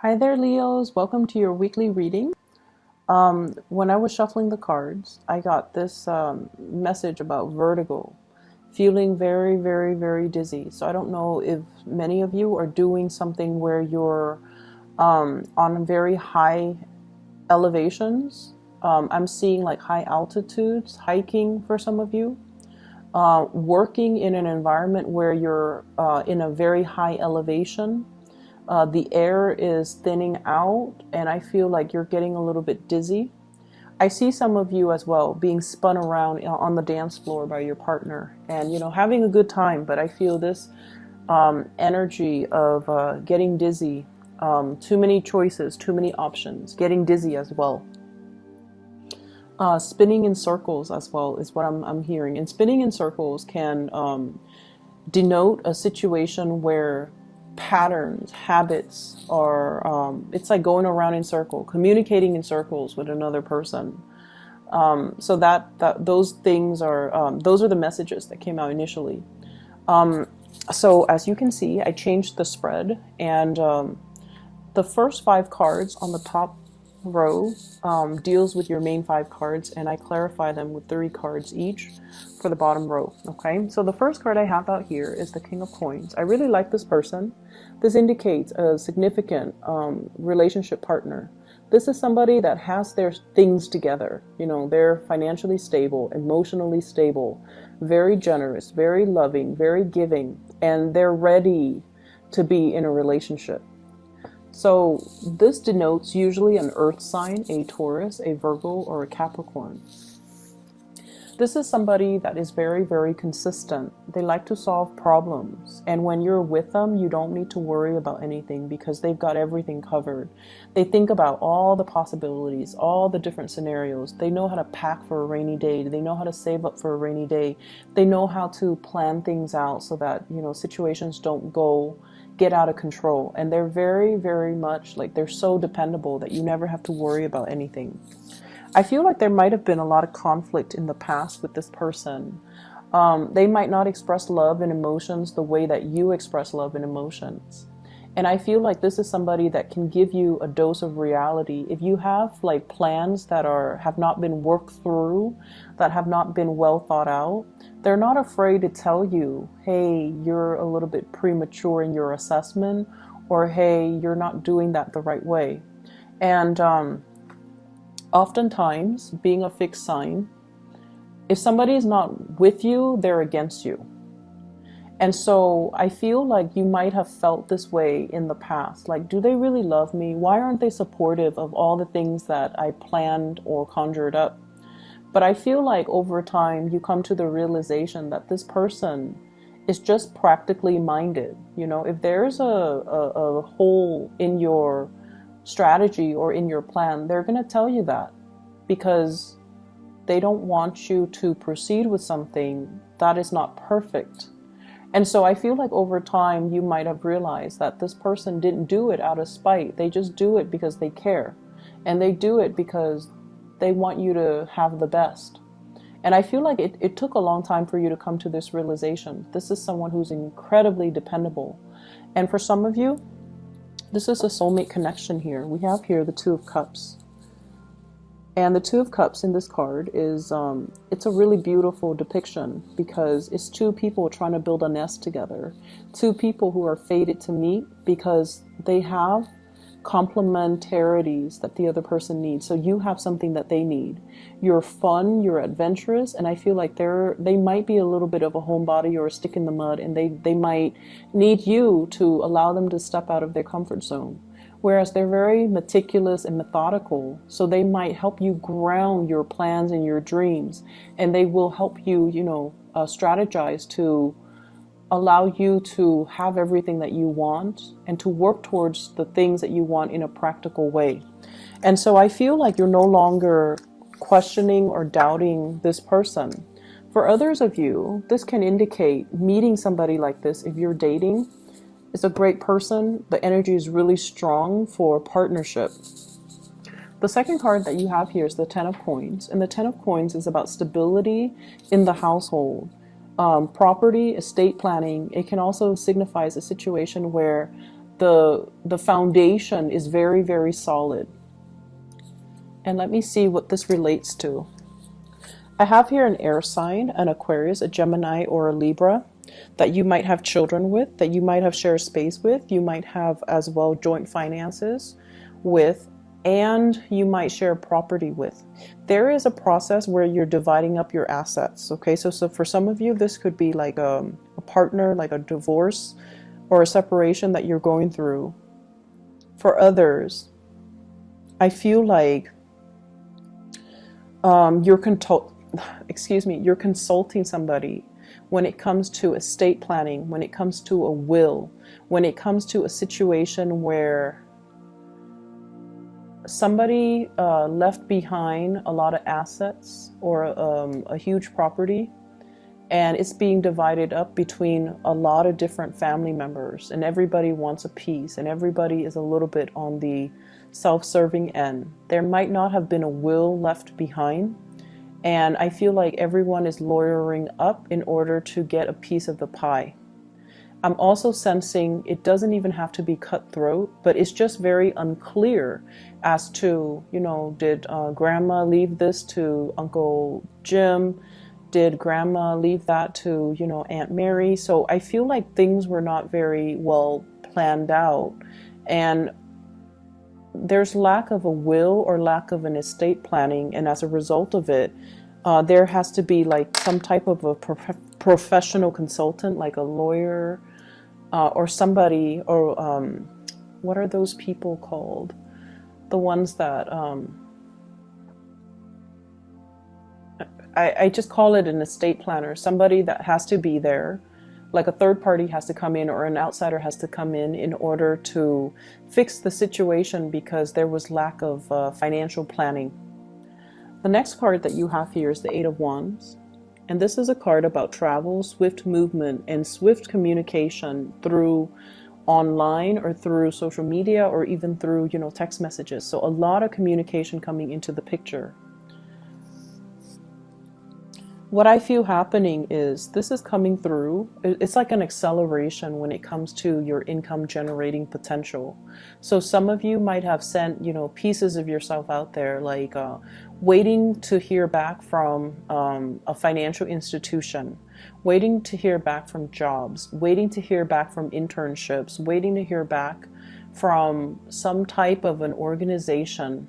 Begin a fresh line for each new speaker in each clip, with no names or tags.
Hi there, Leos. Welcome to your weekly reading. When I was shuffling the cards, I got this message about vertigo, feeling very, very, very dizzy. So I don't know if many of you are doing something where you're on very high elevations. I'm seeing like high altitudes, hiking for some of you. Working in an environment where you're in a very high elevation. The air is thinning out, and I feel like you're getting a little bit dizzy. I see some of you as well being spun around on the dance floor by your partner and, having a good time. But I feel this energy of getting dizzy, too many choices, too many options, getting dizzy as well. Spinning in circles as well is what I'm hearing. And spinning in circles can denote a situation where patterns, habits are, it's like going around in circle, communicating in circles with another person. So that those things are, those are the messages that came out initially. So as you can see, I changed the spread, and the first 5 cards on the top row deals with your main 5 cards, and I clarify them with 3 cards each for the bottom row. Okay, so the first card I have out here is the King of Coins. I really like this person. This indicates a significant relationship partner. This is somebody that has their things together. They're financially stable, emotionally stable, very generous, very loving, very giving, and they're ready to be in a relationship. So this denotes usually an earth sign, a Taurus, a Virgo, or a Capricorn. This is somebody that is very, very consistent. They like to solve problems. And when you're with them, you don't need to worry about anything because they've got everything covered. They think about all the possibilities, all the different scenarios. They know how to pack for a rainy day. They know how to save up for a rainy day. They know how to plan things out so that, situations don't get out of control. And they're very, very much like, they're so dependable that you never have to worry about anything. I feel like there might have been a lot of conflict in the past with this person. They might not express love and emotions the way that you express love and emotions. And I feel like this is somebody that can give you a dose of reality. If you have like plans that have not been worked through, that have not been well thought out, they're not afraid to tell you, hey, you're a little bit premature in your assessment, or hey, you're not doing that the right way. And oftentimes, being a fixed sign, if somebody is not with you, they're against you. And so I feel like you might have felt this way in the past. Like, do they really love me? Why aren't they supportive of all the things that I planned or conjured up? But I feel like over time, you come to the realization that this person is just practically minded. If there's a hole in your strategy or in your plan, they're going to tell you that because they don't want you to proceed with something that is not perfect. And so I feel like over time you might have realized that this person didn't do it out of spite. They just do it because they care, and they do it because they want you to have the best. And I feel like it took a long time for you to come to this realization. This is someone who's incredibly dependable. And for some of you, this is a soulmate connection here. We have here the Two of Cups. And the Two of Cups in this card is, it's a really beautiful depiction because it's 2 people trying to build a nest together. 2 people who are fated to meet because they have complementarities that the other person needs. So you have something that they need. You're fun, you're adventurous, and I feel like they might be a little bit of a homebody or a stick in the mud, and they might need you to allow them to step out of their comfort zone. Whereas they're very meticulous and methodical, so they might help you ground your plans and your dreams, and they will help you, strategize to allow you to have everything that you want and to work towards the things that you want in a practical way. And so I feel like you're no longer questioning or doubting this person. For others of you, this can indicate meeting somebody like this. If you're dating, it's a great person. The energy is really strong for partnership. The second card that you have here is the Ten of Coins. And the Ten of Coins is about stability in the household. Property, estate planning. It can also signify a situation where the foundation is very, very solid. And let me see what this relates to. I have here an air sign, an Aquarius, a Gemini, or a Libra that you might have children with, that you might have shared space with, you might have as well joint finances with, and you might share property with. There is a process where you're dividing up your assets. Okay, so for some of you, this could be like a partner, like a divorce or a separation that you're going through. For others, I feel like you're consulting somebody when it comes to estate planning, when it comes to a will, when it comes to a situation where somebody left behind a lot of assets or a huge property, and it's being divided up between a lot of different family members, and everybody wants a piece, and everybody is a little bit on the self-serving end. There might not have been a will left behind, and I feel like everyone is lawyering up in order to get a piece of the pie. I'm also sensing it doesn't even have to be cutthroat, but it's just very unclear as to, you know, did grandma leave this to Uncle Jim? Did grandma leave that to, you know, Aunt Mary? So I feel like things were not very well planned out, and there's lack of a will or lack of an estate planning, and as a result of it, there has to be like some type of a professional consultant, like a lawyer, or somebody, or what are those people called? The ones that I just call it an estate planner, somebody that has to be there, like a third party has to come in, or an outsider has to come in order to fix the situation because there was lack of financial planning. The next card that you have here is the Eight of Wands. And this is a card about travel, swift movement, and swift communication through online or through social media or even through, you know, text messages. So a lot of communication coming into the picture. What I feel happening is this is coming through. It's like an acceleration when it comes to your income generating potential. So some of you might have sent, you know, pieces of yourself out there, like waiting to hear back from a financial institution, waiting to hear back from jobs, waiting to hear back from internships, waiting to hear back from some type of an organization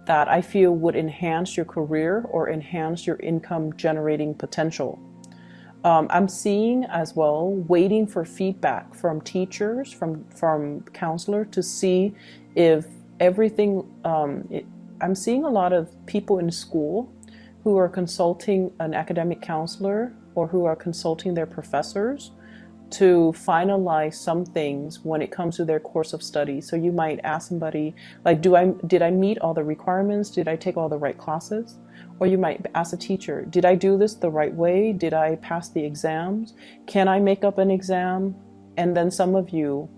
that I feel would enhance your career or enhance your income generating potential. I'm seeing as well waiting for feedback from teachers, from counselor, to see if everything, I'm seeing a lot of people in school who are consulting an academic counselor or who are consulting their professors to finalize some things when it comes to their course of study. So you might ask somebody, like, did I meet all the requirements? Did I take all the right classes? Or you might ask a teacher, did I do this the right way? Did I pass the exams? Can I make up an exam? And then some of you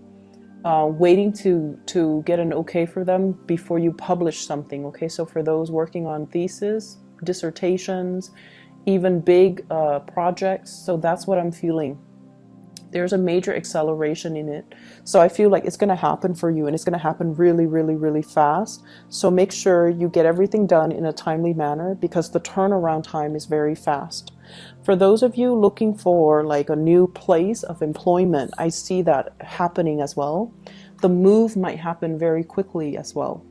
waiting to get an okay for them before you publish something. Okay, so for those working on thesis, dissertations, even big projects, so that's what I'm feeling. There's a major acceleration in it. So I feel like it's going to happen for you, and it's going to happen really, really, really fast. So make sure you get everything done in a timely manner because the turnaround time is very fast. For those of you looking for like a new place of employment, I see that happening as well. The move might happen very quickly as well.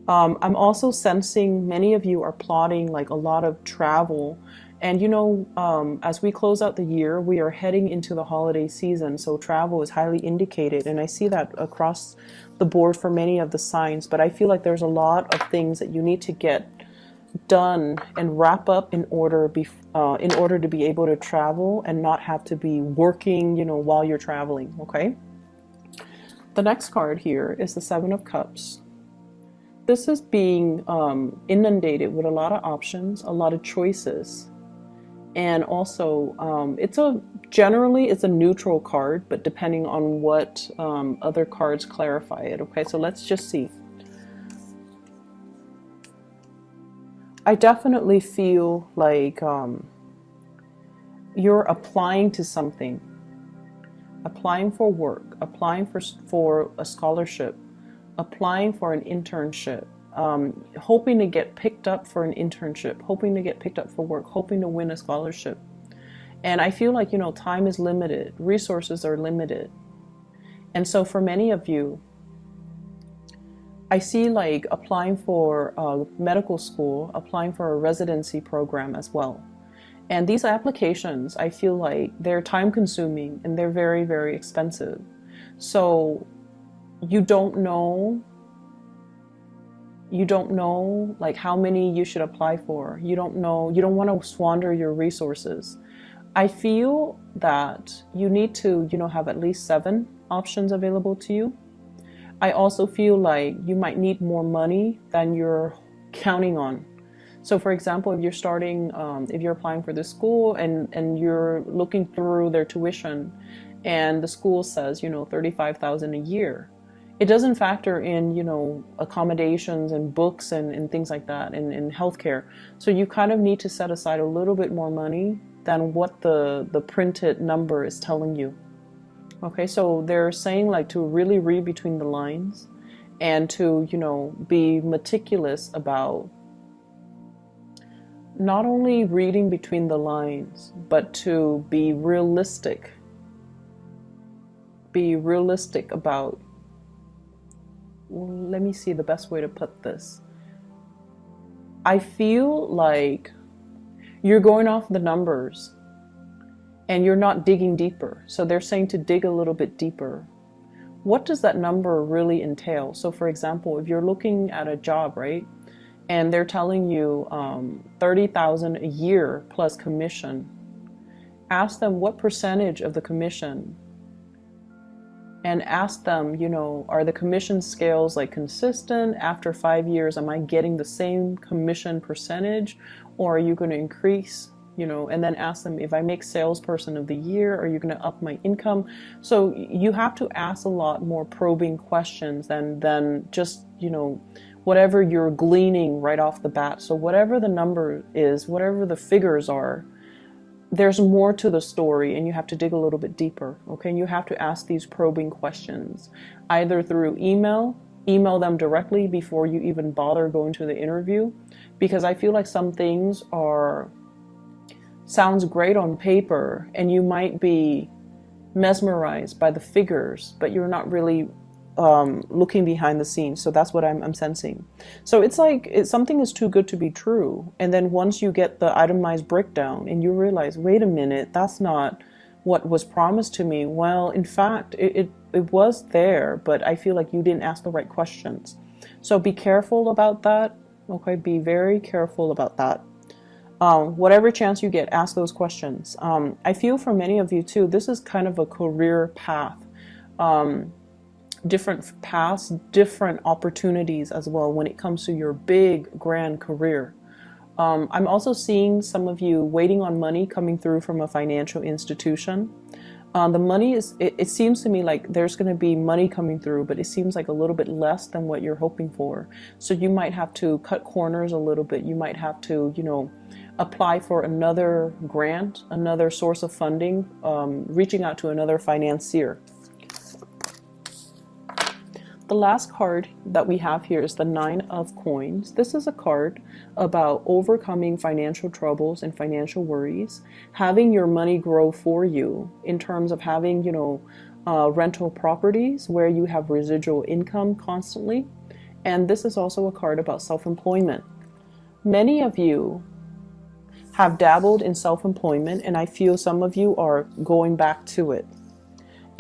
I'm also sensing many of you are plotting like a lot of travel. And you know, as we close out the year, we are heading into the holiday season, so travel is highly indicated, and I see that across the board for many of the signs. But I feel like there's a lot of things that you need to get done and wrap up in order to be able to travel and not have to be working, you know, while you're traveling. Okay. The next card here is the Seven of Cups. This is being inundated with a lot of options, a lot of choices. And also, generally it's a neutral card, but depending on what other cards clarify it. Okay, so let's just see. I definitely feel like you're applying to something. applying for work, applying for a scholarship, applying for an internship, hoping to get picked up for an internship, hoping to get picked up for work, hoping to win a scholarship. And I feel like, time is limited, resources are limited. And so for many of you, I see like applying for medical school, applying for a residency program as well. And these applications, I feel like they're time consuming and they're very, very expensive. So you don't know like how many you should apply for. You don't want to squander your resources. I feel that you need to, have at least 7 options available to you. I also feel like you might need more money than you're counting on. So for example, if you're applying for this school and you're looking through their tuition and the school says, $35,000 a year, it doesn't factor in, accommodations and books and things like that and healthcare. So you kind of need to set aside a little bit more money than what the printed number is telling you. Okay, so they're saying like to really read between the lines and to, be meticulous about not only reading between the lines, but to be realistic. Be realistic about, let me see the best way to put this. I feel like you're going off the numbers and you're not digging deeper. So they're saying to dig a little bit deeper. What does that number really entail? So for example, if you're looking at a job, right? And they're telling you $30,000 a year plus commission. Ask them what percentage of the commission, and ask them, are the commission scales like consistent? After 5 years, am I getting the same commission percentage, or are you going to increase? And then ask them, if I make salesperson of the year, are you going to up my income? So you have to ask a lot more probing questions than just, whatever you're gleaning right off the bat. So whatever the number is, whatever the figures are, there's more to the story and you have to dig a little bit deeper. Okay, and you have to ask these probing questions, either through email them directly before you even bother going to the interview, because I feel like some things sounds great on paper and you might be mesmerized by the figures, but you're not really looking behind the scenes. So that's what I'm sensing. So it's like something is too good to be true. And then once you get the itemized breakdown and you realize, wait a minute, that's not what was promised to me. Well, in fact, it was there, but I feel like you didn't ask the right questions. So be careful about that. Okay, be very careful about that. Whatever chance you get, ask those questions. I feel for many of you too, this is kind of a career path. Different paths, different opportunities as well when it comes to your big, grand career. I'm also seeing some of you waiting on money coming through from a financial institution. The money it seems to me like there's going to be money coming through, but it seems like a little bit less than what you're hoping for. So you might have to cut corners a little bit. You might have to, apply for another grant, another source of funding, reaching out to another financier. The last card that we have here is the 9 of Coins. This is a card about overcoming financial troubles and financial worries, having your money grow for you in terms of having, rental properties where you have residual income constantly. And this is also a card about self-employment. Many of you have dabbled in self-employment, and I feel some of you are going back to it.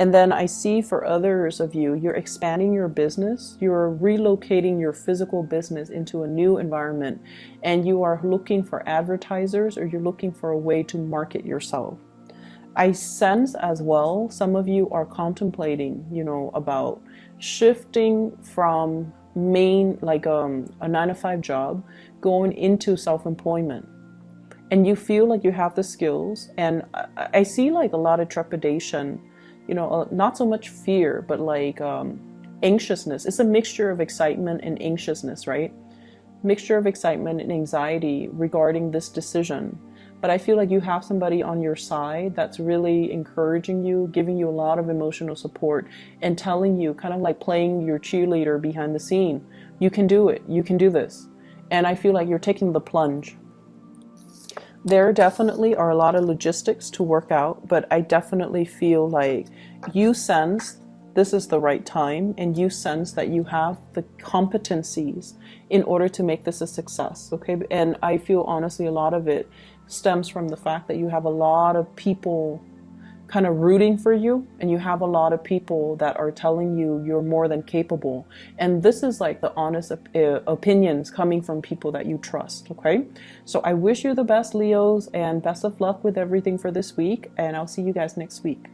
And then I see for others of you, you're expanding your business, you're relocating your physical business into a new environment, and you are looking for advertisers, or you're looking for a way to market yourself. I sense as well, some of you are contemplating, about shifting from a 9-to-5 job, going into self-employment. And you feel like you have the skills, and I see like a lot of trepidation, not so much fear, but like anxiousness. It's a mixture of excitement and anxiousness, right? Mixture of excitement and anxiety regarding this decision. but I feel like you have somebody on your side that's really encouraging you, giving you a lot of emotional support, and telling you, kind of like playing your cheerleader behind the scene, you can do it, you can do this. And I feel like you're taking the plunge. There definitely are a lot of logistics to work out, but I definitely feel like you sense this is the right time, and you sense that you have the competencies in order to make this a success, okay? And I feel honestly a lot of it stems from the fact that you have a lot of people kind of rooting for you, and you have a lot of people that are telling you you're more than capable. And this is like the honest opinions coming from people that you trust, okay? So I wish you the best, Leos, and best of luck with everything for this week, and I'll see you guys next week.